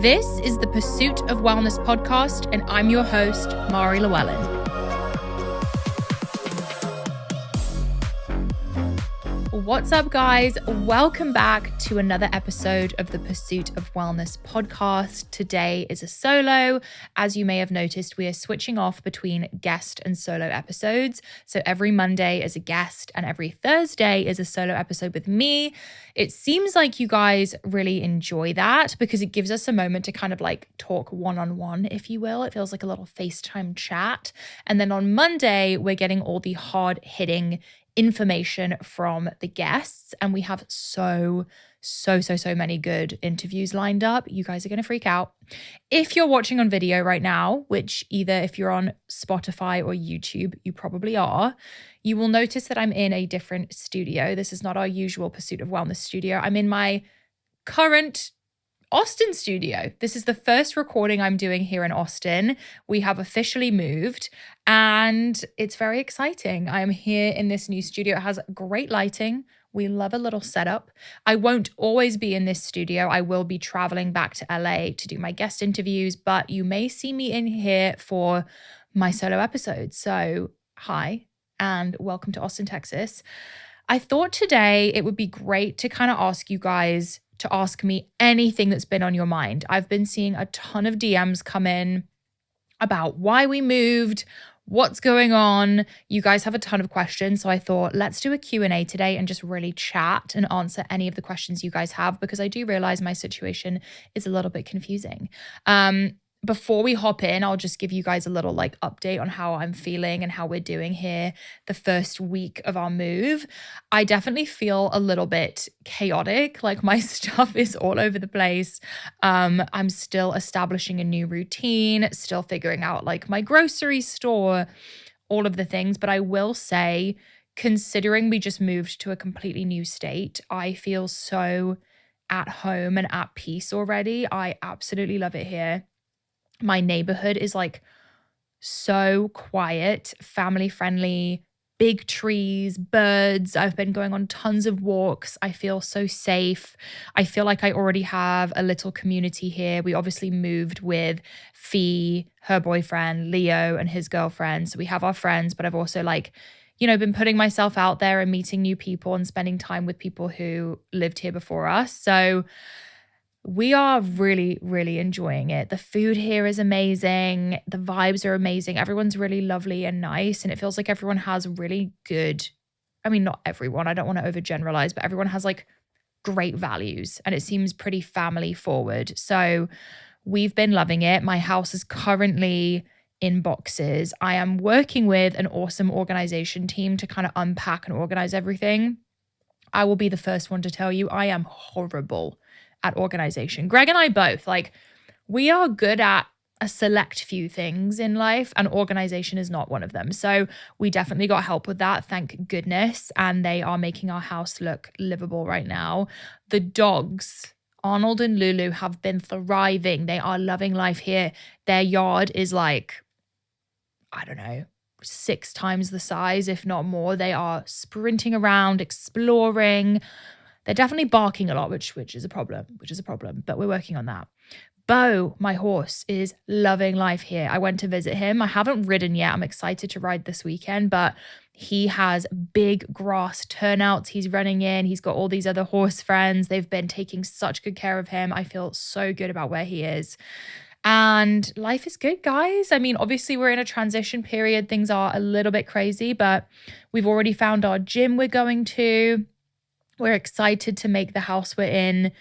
This is the Pursuit of Wellness podcast, and I'm your host, Mari Llewellyn. What's up, guys? Welcome back to another episode of the Pursuit of Wellness podcast. Today is a solo. As you may have noticed, we are switching off between guest and solo episodes. So every Monday is a guest and every Thursday is a solo episode with me. It seems like you guys really enjoy that because it gives us a moment to kind of like talk one-on-one, if you will. It feels like a little FaceTime chat. And then on Monday, we're getting all the hard-hitting information from the guests, and we have so many good interviews lined up. You guys are going to freak out. If you're watching on video right now, which either if you're on Spotify or YouTube, you probably are, you will notice that I'm in a different studio. This is not our usual Pursuit of Wellness studio. I'm in my current Austin studio. This is the first recording I'm doing here in Austin. We have officially moved and it's very exciting. I'm here in this new studio. It has great lighting. We love a little setup. I won't always be in this studio. I will be traveling back to LA to do my guest interviews, but you may see me in here for my solo episodes. So hi and welcome to Austin, Texas. I thought today it would be great to kind of ask you guys to ask me anything that's been on your mind. I've been seeing a ton of DMs come in about why we moved, what's going on. You guys have a ton of questions. So I thought, let's do a Q&A today and just really chat and answer any of the questions you guys have, because I do realize my situation is a little bit confusing. Before we hop in, I'll just give you guys a little like update on how I'm feeling and how we're doing here the first week of our move. I definitely feel a little bit chaotic, like my stuff is all over the place. I'm still establishing a new routine, still figuring out like my grocery store, all of the things. But I will say, considering we just moved to a completely new state, I feel so at home and at peace already. I absolutely love it here. My neighborhood is like so quiet, family friendly, big trees, birds. I've been going on tons of walks. I feel so safe. I feel like I already have a little community here. We obviously moved with Fee, her boyfriend, Leo, and his girlfriend. So we have our friends, but I've also been putting myself out there and meeting new people and spending time with people who lived here before us. So we are really, really enjoying it. The food here is amazing. The vibes are amazing. Everyone's really lovely and nice. And it feels like everyone has really good, not everyone, I don't want to overgeneralize, but everyone has like great values and it seems pretty family forward. So we've been loving it. My house is currently in boxes. I am working with an awesome organization team to kind of unpack and organize everything. I will be the first one to tell you, I am horrible at organization. Greg and I both, we are good at a select few things in life and organization is not one of them. So we definitely got help with that, thank goodness. And they are making our house look livable right now. The dogs, Arnold and Lulu, have been thriving. They are loving life here. Their yard is 6 times the size, if not more. They are sprinting around, exploring. They're definitely barking a lot, which is a problem, but we're working on that. Bo, my horse, is loving life here. I went to visit him. I haven't ridden yet. I'm excited to ride this weekend, but he has big grass turnouts he's running in. He's got all these other horse friends. They've been taking such good care of him. I feel so good about where he is. And life is good, guys. Obviously we're in a transition period. Things are a little bit crazy, but we've already found our gym we're going to. We're excited to make the house we're in,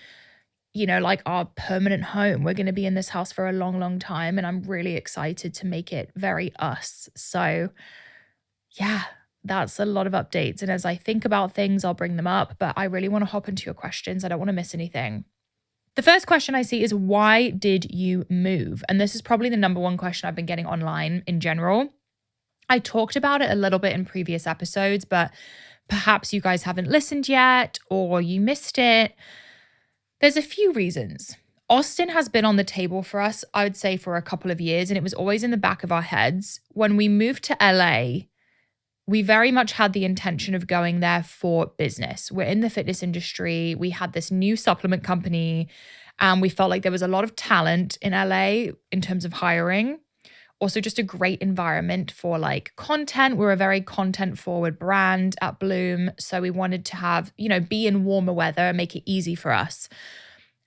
our permanent home. We're going to be in this house for a long, long time. And I'm really excited to make it very us. So yeah, that's a lot of updates. And as I think about things, I'll bring them up. But I really want to hop into your questions. I don't want to miss anything. The first question I see is, why did you move? And this is probably the number one question I've been getting online in general. I talked about it a little bit in previous episodes, but perhaps you guys haven't listened yet or you missed it. There's a few reasons. Austin has been on the table for us, I would say, for a couple of years, and it was always in the back of our heads. When we moved to LA, we very much had the intention of going there for business. We're in the fitness industry. We had this new supplement company And we felt like there was a lot of talent in LA in terms of hiring. Also, just a great environment for like content. We're a very content forward brand at Bloom. So we wanted to have, be in warmer weather and make it easy for us.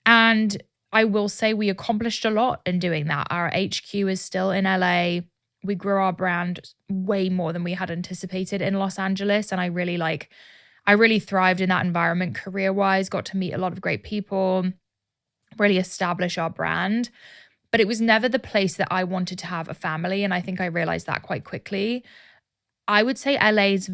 And I will say we accomplished a lot in doing that. Our HQ is still in LA. We grew our brand way more than we had anticipated in Los Angeles. And I really thrived in that environment career-wise, got to meet a lot of great people, really establish our brand. But it was never the place that I wanted to have a family. And I think I realized that quite quickly. I would say LA is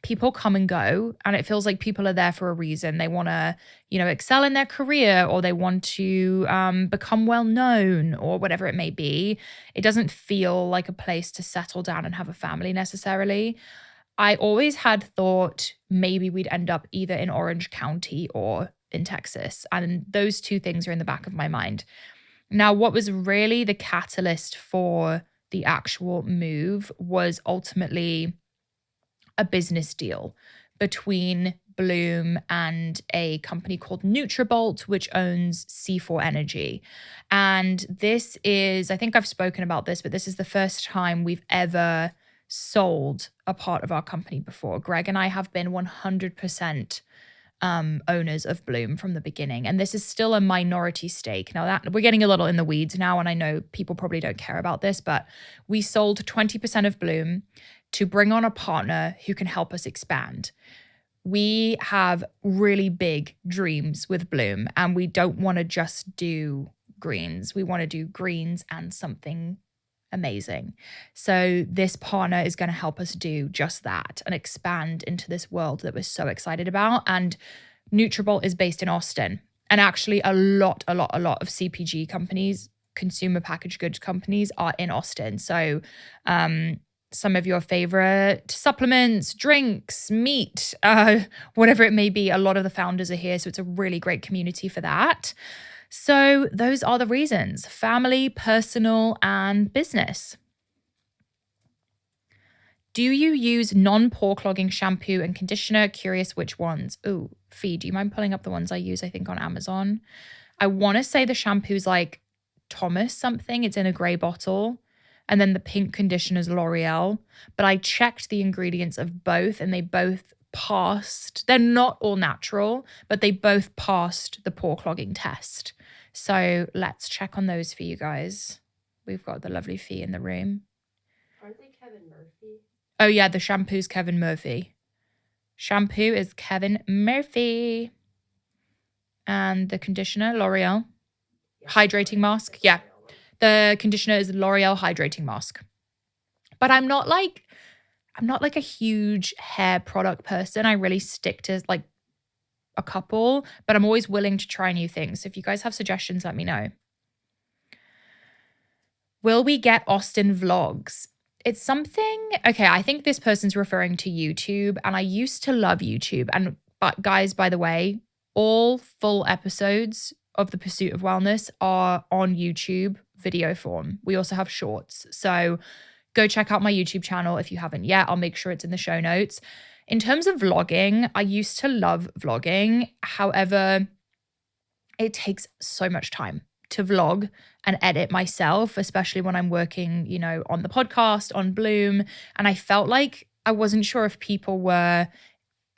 people come and go, and it feels like people are there for a reason. They want to, excel in their career, or they want to become well known, or whatever it may be. It doesn't feel like a place to settle down and have a family necessarily. I always had thought maybe we'd end up either in Orange County or in Texas. And those two things are in the back of my mind. Now, what was really the catalyst for the actual move was ultimately a business deal between Bloom and a company called Nutrabolt, which owns C4 Energy. And this is, I think I've spoken about this, but this is the first time we've ever sold a part of our company before. Greg and I have been 100% owners of Bloom from the beginning. And this is still a minority stake. Now that we're getting a little in the weeds now, and I know people probably don't care about this, but we sold 20% of Bloom to bring on a partner who can help us expand. We have really big dreams with Bloom, and we don't want to just do greens. We want to do greens and something amazing. So this partner is going to help us do just that and expand into this world that we're so excited about. And Nutrabolt is based in Austin. And actually a lot of CPG companies, consumer packaged goods companies, are in Austin. So some of your favorite supplements, drinks, meat, whatever it may be, a lot of the founders are here. So it's a really great community for that. So those are the reasons: family, personal, and business. Do you use non-pore-clogging shampoo and conditioner? Curious which ones. Ooh, Fee, do you mind pulling up the ones I use, I think, on Amazon? I want to say the shampoo's like Thomas something. It's in a gray bottle. And then the pink conditioner is L'Oreal. But I checked the ingredients of both, and they both passed. They're not all natural, but they both passed the pore clogging test. So let's check on those for you guys. We've got the lovely Fee in the room. Aren't they Kevin Murphy? Oh yeah, the shampoo's Kevin Murphy. Shampoo is Kevin Murphy. And the conditioner, L'Oreal. Yeah, hydrating mask. Yeah. The conditioner is L'Oreal hydrating mask. But I'm not like a huge hair product person. I really stick to like a couple, but I'm always willing to try new things. So if you guys have suggestions, let me know. Will we get Austin vlogs? It's something, okay, I think this person's referring to YouTube, and I used to love YouTube. But guys, by the way, all full episodes of The Pursuit of Wellness are on YouTube video form. We also have shorts. So go check out my YouTube channel if you haven't yet. I'll make sure it's in the show notes. In terms of vlogging, I used to love vlogging. However, it takes so much time to vlog and edit myself, especially when I'm working, on the podcast, on Bloom. And I felt like I wasn't sure if people were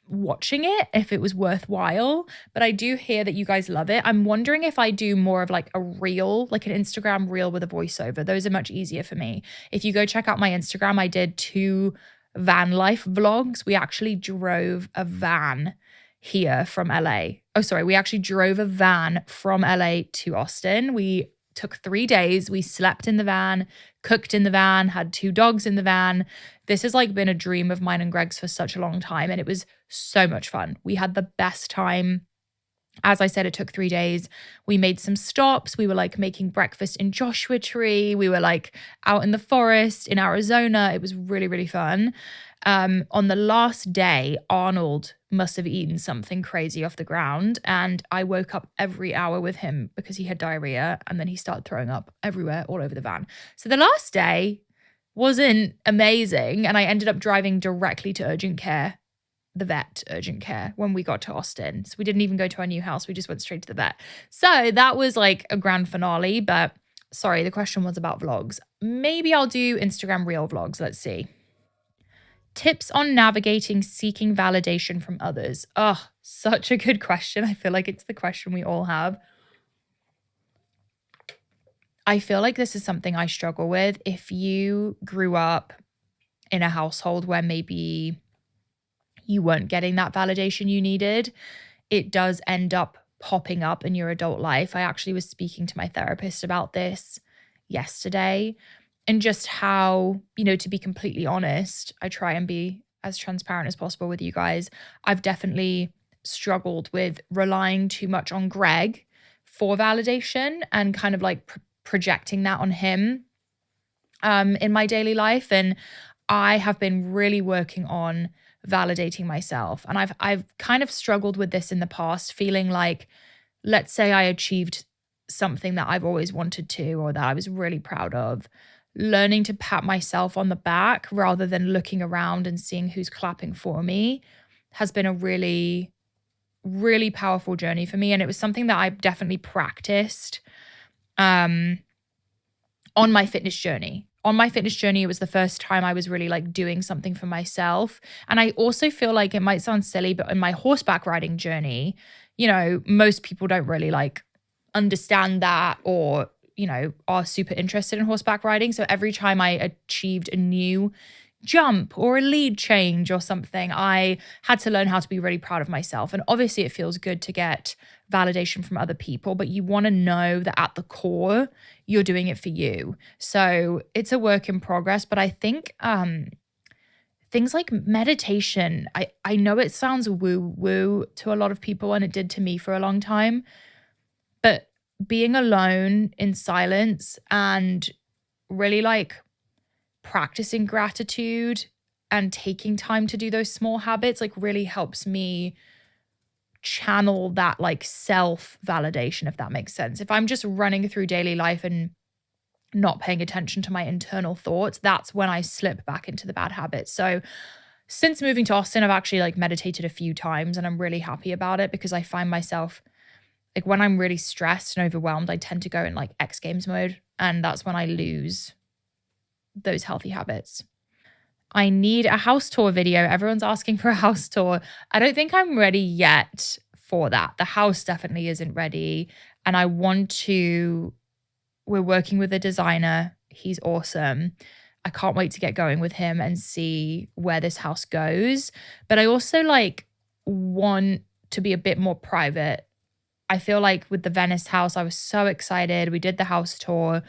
watching it, if it was worthwhile, but I do hear that you guys love it. I'm wondering if I do more of like a reel, like an Instagram reel with a voiceover. Those are much easier for me. If you go check out my Instagram, I did 2 van life vlogs. We actually drove a van here from LA. Oh, sorry. We actually drove a van from LA to Austin. We took 3 days. We slept in the van, cooked in the van, had 2 dogs in the van. This has like been a dream of mine and Greg's for such a long time. And it was so much fun. We had the best time. As I said, it took 3 days. We made some stops. We were like making breakfast in Joshua Tree. We were like out in the forest in Arizona. It was really, really fun. On the last day, Arnold must have eaten something crazy off the ground. And I woke up every hour with him because he had diarrhea. And then he started throwing up everywhere, all over the van. So the last day wasn't amazing. And I ended up driving directly to urgent care the vet urgent care when we got to Austin. So we didn't even go to our new house. We just went straight to the vet. So that was like a grand finale. But sorry, the question was about vlogs. Maybe I'll do Instagram reel vlogs. Let's see. Tips on navigating seeking validation from others. Oh, such a good question. I feel like it's the question we all have. I feel like this is something I struggle with. If you grew up in a household where maybe you weren't getting that validation you needed, it does end up popping up in your adult life. I actually was speaking to my therapist about this yesterday, and just how, to be completely honest, I try and be as transparent as possible with you guys. I've definitely struggled with relying too much on Greg for validation and kind of like projecting that on him in my daily life. And I have been really working on validating myself. And I've kind of struggled with this in the past, feeling like, let's say I achieved something that I've always wanted to, or that I was really proud of, learning to pat myself on the back rather than looking around and seeing who's clapping for me has been a really, really powerful journey for me. And it was something that I definitely practiced on my fitness journey. On my fitness journey, it was the first time I was really like doing something for myself. And I also feel like, it might sound silly, but in my horseback riding journey, most people don't really like understand that, or are super interested in horseback riding. So every time I achieved a new jump or a lead change or something, I had to learn how to be really proud of myself. And obviously it feels good to get validation from other people, but you want to know that at the core, you're doing it for you. So it's a work in progress, but I think things like meditation, I know it sounds woo-woo to a lot of people, and it did to me for a long time, but being alone in silence and really like practicing gratitude and taking time to do those small habits like really helps me channel that like self-validation, if that makes sense. If I'm just running through daily life and not paying attention to my internal thoughts, that's when I slip back into the bad habits. So since moving to Austin, I've actually like meditated a few times, and I'm really happy about it, because I find myself like, when I'm really stressed and overwhelmed, I tend to go in like X Games mode, and that's when I lose those healthy habits. I need a house tour video. Everyone's asking for a house tour. I don't think I'm ready yet for that. The house definitely isn't ready. And we're working with a designer. He's awesome. I can't wait to get going with him and see where this house goes. But I also like want to be a bit more private. I feel like with the Venice house, I was so excited. We did the house tour,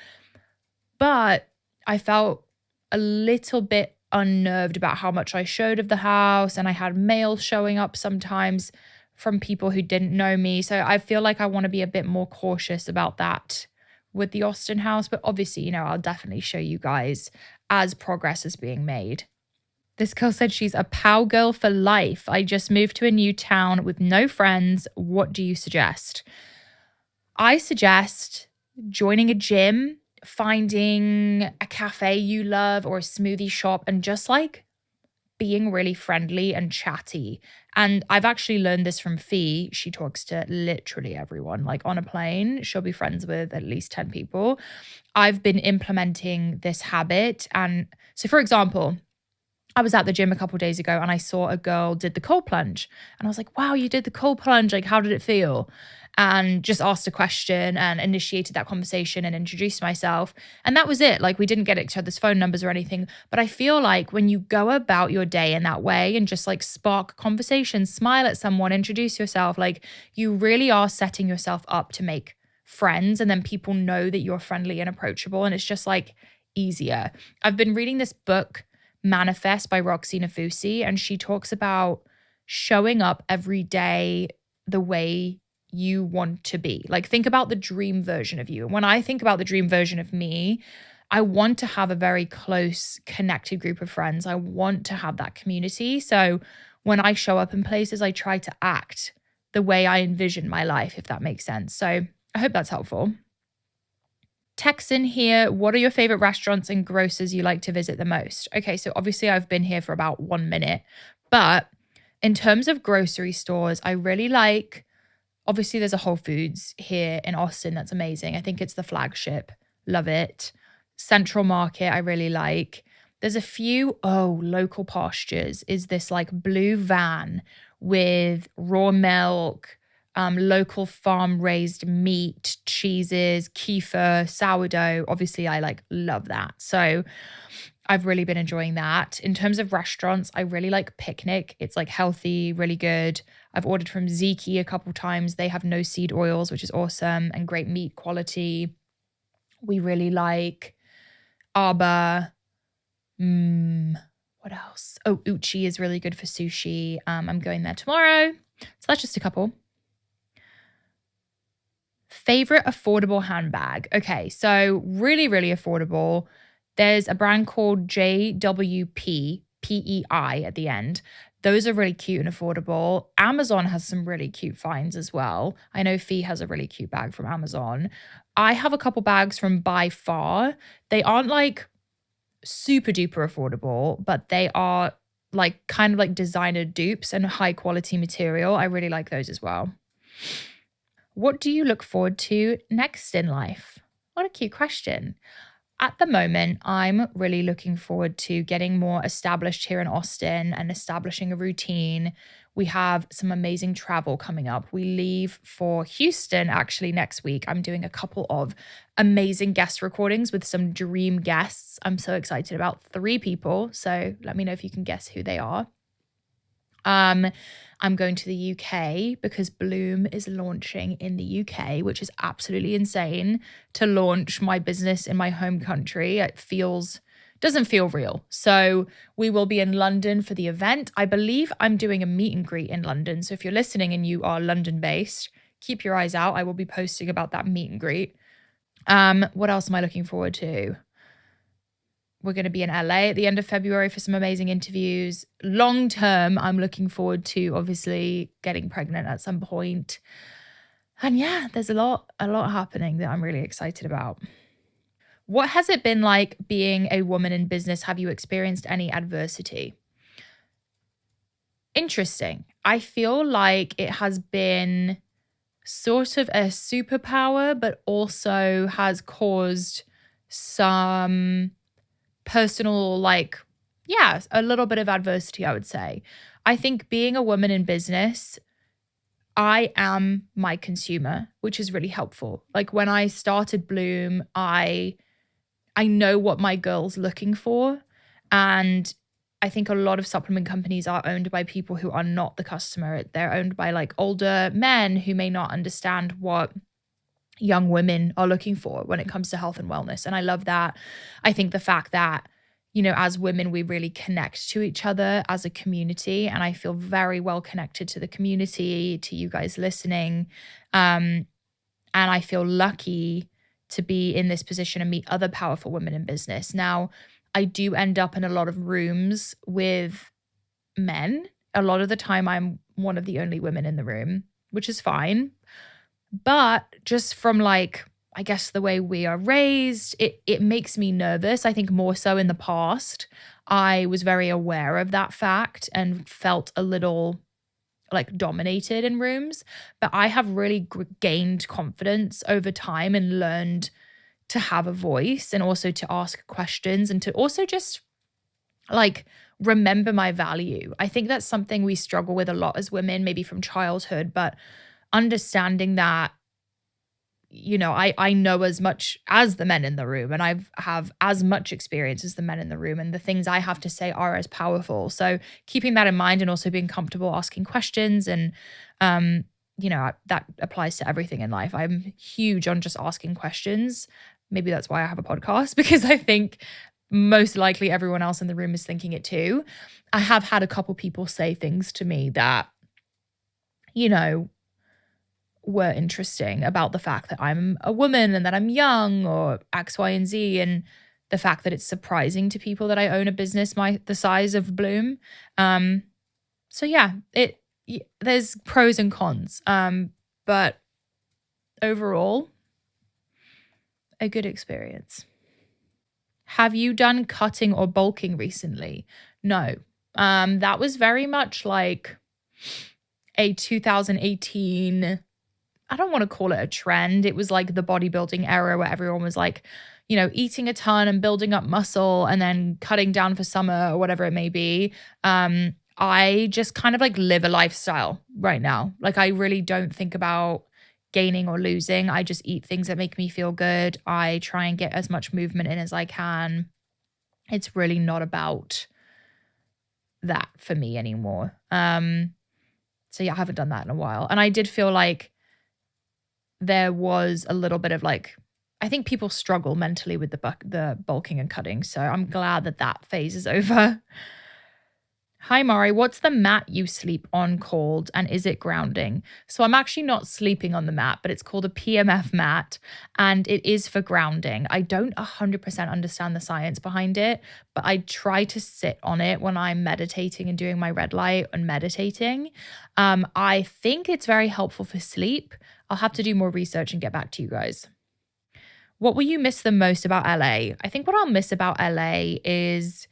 but I felt a little bit unnerved about how much I showed of the house, and I had mail showing up sometimes from people who didn't know me. So I feel like I want to be a bit more cautious about that with the Austin house, but obviously, I'll definitely show you guys as progress is being made. This girl said she's a POW girl for life. I just moved to a new town with no friends. What do you suggest? I suggest joining a gym, finding a cafe you love or a smoothie shop, and just like being really friendly and chatty. And I've actually learned this from Fee. She talks to literally everyone. Like on a plane, she'll be friends with at least 10 people. I've been implementing this habit. And so, for example, I was at the gym a couple of days ago and I saw a girl did the cold plunge. And I was like, wow, you did the cold plunge. Like, how did it feel? And just asked a question and initiated that conversation and introduced myself. And that was it. Like, we didn't get each other's phone numbers or anything. But I feel like when you go about your day in that way and just like spark conversation, smile at someone, introduce yourself, like you really are setting yourself up to make friends. And then people know that you're friendly and approachable. And it's just like easier. I've been reading this book, Manifest by Roxy Nafusi, and she talks about showing up every day the way you want to be. Like, think about the dream version of you. When I think about the dream version of me, I want to have a very close, connected group of friends. I want to have that community. So when I show up in places, I try to act the way I envision my life, if that makes sense. So I hope that's helpful. Texan here, what are your favorite restaurants and grocers you like to visit the most? Okay, so obviously I've been here for about 1 minute, but In terms of grocery stores, I really like, obviously, there's a Whole Foods here in Austin that's amazing. I think it's the flagship. Love it. Central Market, I really like. There's a few, Local Pastures is this like blue van with raw milk, local farm raised meat, cheeses, kefir, sourdough. Obviously, I like love that. So I've really been enjoying that. In terms of restaurants, I really like Picnic. It's like healthy, really good. I've ordered from Ziki a couple times. They have no seed oils, which is awesome, and great meat quality. We really like Abba. What else? Oh, Uchi is really good for sushi. I'm going there tomorrow. So that's just a couple. Favorite affordable handbag. Okay, so really, really affordable. There's a brand called JWP, PEI at the end. Those are really cute and affordable. Amazon has some really cute finds as well. I know Fee has a really cute bag from Amazon. I have a couple bags from By Far. They aren't like super duper affordable, but they are like kind of like designer dupes and high quality material. I really like those as well. What do you look forward to next in life? What a cute question. At the moment, I'm really looking forward to getting more established here in Austin and establishing a routine. We have some amazing travel coming up. We leave for Houston actually next week. I'm doing a couple of amazing guest recordings with some dream guests. I'm so excited about 3 people. So let me know if you can guess who they are. I'm going to the UK because Bloom is launching in the UK, which is absolutely insane to launch my business in my home country. It doesn't feel real. So we will be in London for the event. I believe I'm doing a meet and greet in London. So if you're listening and you are London based, keep your eyes out. I will be posting about that meet and greet. What else am I looking forward to? We're going to be in LA at the end of February for some amazing interviews. Long term, I'm looking forward to obviously getting pregnant at some point. And yeah, there's a lot happening that I'm really excited about. What has it been like being a woman in business? Have you experienced any adversity? Interesting. I feel like it has been sort of a superpower, but also has caused some personal, a little bit of adversity, I would say. I think being a woman in business, I am my consumer, which is really helpful. Like when I started Bloom, I know what my girl's looking for. And I think a lot of supplement companies are owned by people who are not the customer. They're owned by like older men who may not understand what young women are looking for when it comes to health and wellness. And I love that. I think the fact that, as women, we really connect to each other as a community. And I feel very well connected to the community, to you guys listening. And I feel lucky to be in this position and meet other powerful women in business. Now, I do end up in a lot of rooms with men. A lot of the time, I'm one of the only women in the room, which is fine. But just from I guess the way we are raised, it makes me nervous. I think more so in the past, I was very aware of that fact and felt a little dominated in rooms. But I have really gained confidence over time and learned to have a voice and also to ask questions and to also just remember my value. I think that's something we struggle with a lot as women, maybe from childhood, but understanding that, I know as much as the men in the room and I have as much experience as the men in the room and the things I have to say are as powerful. So keeping that in mind and also being comfortable asking questions and, that applies to everything in life. I'm huge on just asking questions. Maybe that's why I have a podcast, because I think most likely everyone else in the room is thinking it too. I have had a couple people say things to me that, were interesting about the fact that I'm a woman and that I'm young or X, Y, and Z, and the fact that it's surprising to people that I own a business the size of Bloom. So yeah, there's pros and cons, but overall, a good experience. Have you done cutting or bulking recently? No. That was very much a 2018, I don't want to call it a trend. It was like the bodybuilding era where everyone was like, eating a ton and building up muscle and then cutting down for summer or whatever it may be. I just kind of like live a lifestyle right now. Like I really don't think about gaining or losing. I just eat things that make me feel good. I try and get as much movement in as I can. It's really not about that for me anymore. So yeah, I haven't done that in a while. And I did feel like there was a little bit of like, I think people struggle mentally with the bulking and cutting. So I'm glad that phase is over. Hi, Mari. What's the mat you sleep on called and is it grounding? So I'm actually not sleeping on the mat, but it's called a PEMF mat and it is for grounding. I don't 100% understand the science behind it, but I try to sit on it when I'm meditating and doing my red light and meditating. I think it's very helpful for sleep. I'll have to do more research and get back to you guys. What will you miss the most about LA? I think what I'll miss about LA is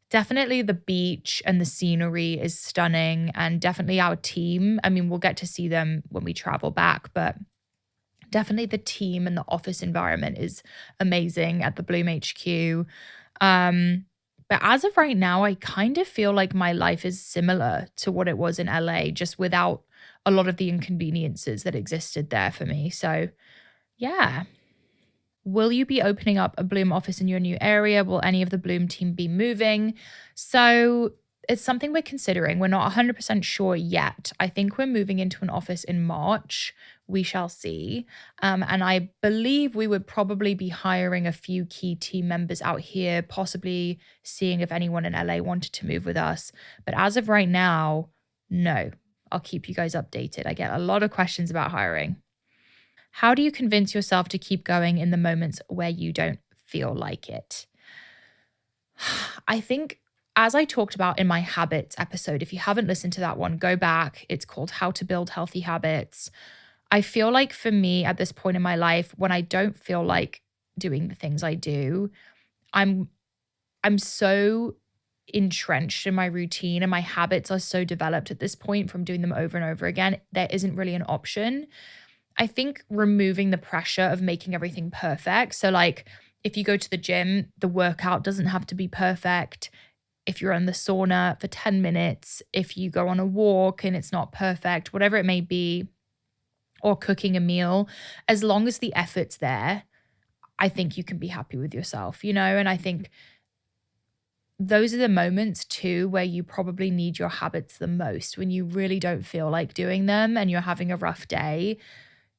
definitely the beach and the scenery is stunning and definitely our team. I mean, we'll get to see them when we travel back, but definitely the team and the office environment is amazing at the Bloom HQ. But as of right now, I kind of feel like my life is similar to what it was in LA, just without a lot of the inconveniences that existed there for me. So yeah. Will you be opening up a Bloom office in your new area? Will any of the Bloom team be moving? So it's something we're considering. We're not 100% sure yet. I think we're moving into an office in March. We shall see. And I believe we would probably be hiring a few key team members out here, possibly seeing if anyone in LA wanted to move with us. But as of right now, no. I'll keep you guys updated. I get a lot of questions about hiring. How do you convince yourself to keep going in the moments where you don't feel like it? I think, as I talked about in my habits episode, if you haven't listened to that one, go back. It's called How to Build Healthy Habits. I feel like for me at this point in my life, when I don't feel like doing the things I do, I'm so entrenched in my routine and my habits are so developed at this point from doing them over and over again, there isn't really an option. I think removing the pressure of making everything perfect. So like if you go to the gym, the workout doesn't have to be perfect. If you're in the sauna for 10 minutes, if you go on a walk and it's not perfect, whatever it may be, or cooking a meal, as long as the effort's there, I think you can be happy with yourself, and I think those are the moments too where you probably need your habits the most, when you really don't feel like doing them and you're having a rough day.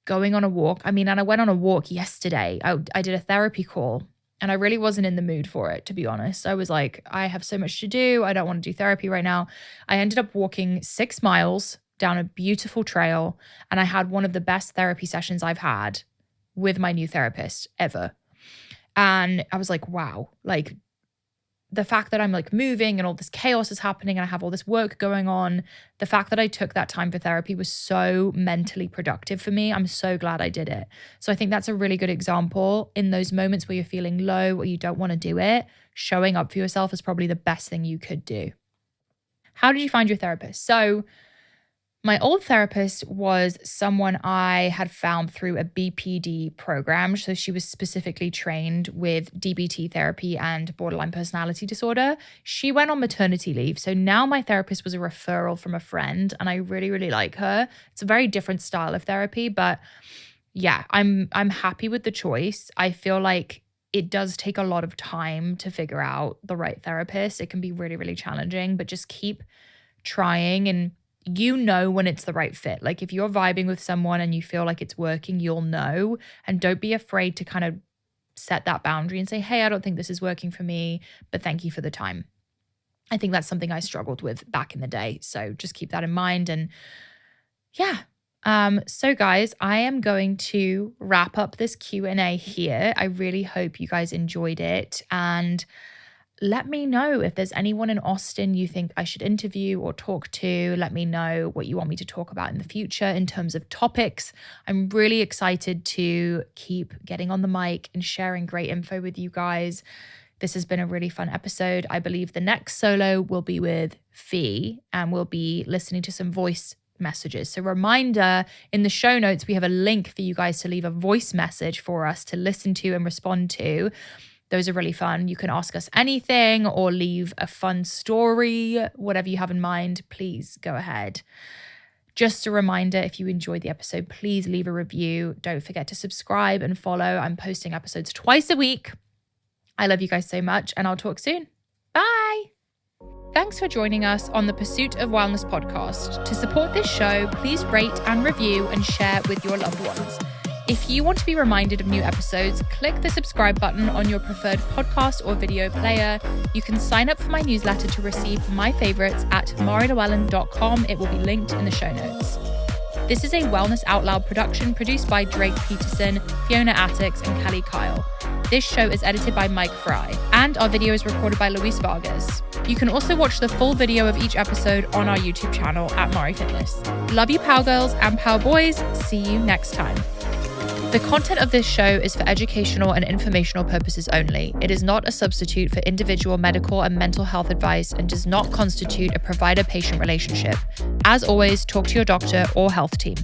Going on a walk. I mean, and I went on a walk yesterday. I did a therapy call and I really wasn't in the mood for it, to be honest. I was like, I have so much to do. I don't want to do therapy right now. I ended up walking 6 miles down a beautiful trail and I had one of the best therapy sessions I've had with my new therapist ever. And I was like, wow, like the fact that I'm like moving and all this chaos is happening and I have all this work going on, the fact that I took that time for therapy was so mentally productive for me. I'm so glad I did it. So I think that's a really good example in those moments where you're feeling low or you don't want to do it. Showing up for yourself is probably the best thing you could do. How did you find your therapist? So my old therapist was someone I had found through a BPD program. So she was specifically trained with DBT therapy and borderline personality disorder. She went on maternity leave. So now my therapist was a referral from a friend and I really, really like her. It's a very different style of therapy, but yeah, I'm happy with the choice. I feel like it does take a lot of time to figure out the right therapist. It can be really, really challenging, but just keep trying and when it's the right fit. Like if you're vibing with someone and you feel like it's working, you'll know. And don't be afraid to kind of set that boundary and say, hey, I don't think this is working for me, but thank you for the time. I think that's something I struggled with back in the day. So just keep that in mind. And yeah. So guys, I am going to wrap up this Q&A here. I really hope you guys enjoyed it. And let me know if there's anyone in Austin you think I should interview or talk to. Let me know what you want me to talk about in the future in terms of topics. I'm really excited to keep getting on the mic and sharing great info with you guys. This has been a really fun episode. I believe the next solo will be with Fee, and we'll be listening to some voice messages. So reminder, in the show notes, we have a link for you guys to leave a voice message for us to listen to and respond to. Those are really fun. You can ask us anything or leave a fun story, whatever you have in mind, please go ahead. Just a reminder, if you enjoyed the episode, please leave a review. Don't forget to subscribe and follow. I'm posting episodes twice a week. I love you guys so much, and I'll talk soon. Bye. Thanks for joining us on the Pursuit of Wellness podcast. To support this show, please rate and review and share with your loved ones. If you want to be reminded of new episodes, click the subscribe button on your preferred podcast or video player. You can sign up for my newsletter to receive my favorites at marilewellyn.com. It will be linked in the show notes. This is a Wellness Out Loud production produced by Drake Peterson, Fiona Attucks, and Kelly Kyle. This show is edited by Mike Fry, and our video is recorded by Luis Vargas. You can also watch the full video of each episode on our YouTube channel at Mari Fitness. Love you, Power Girls and Power Boys. See you next time. The content of this show is for educational and informational purposes only. It is not a substitute for individual medical and mental health advice and does not constitute a provider-patient relationship. As always, talk to your doctor or health team.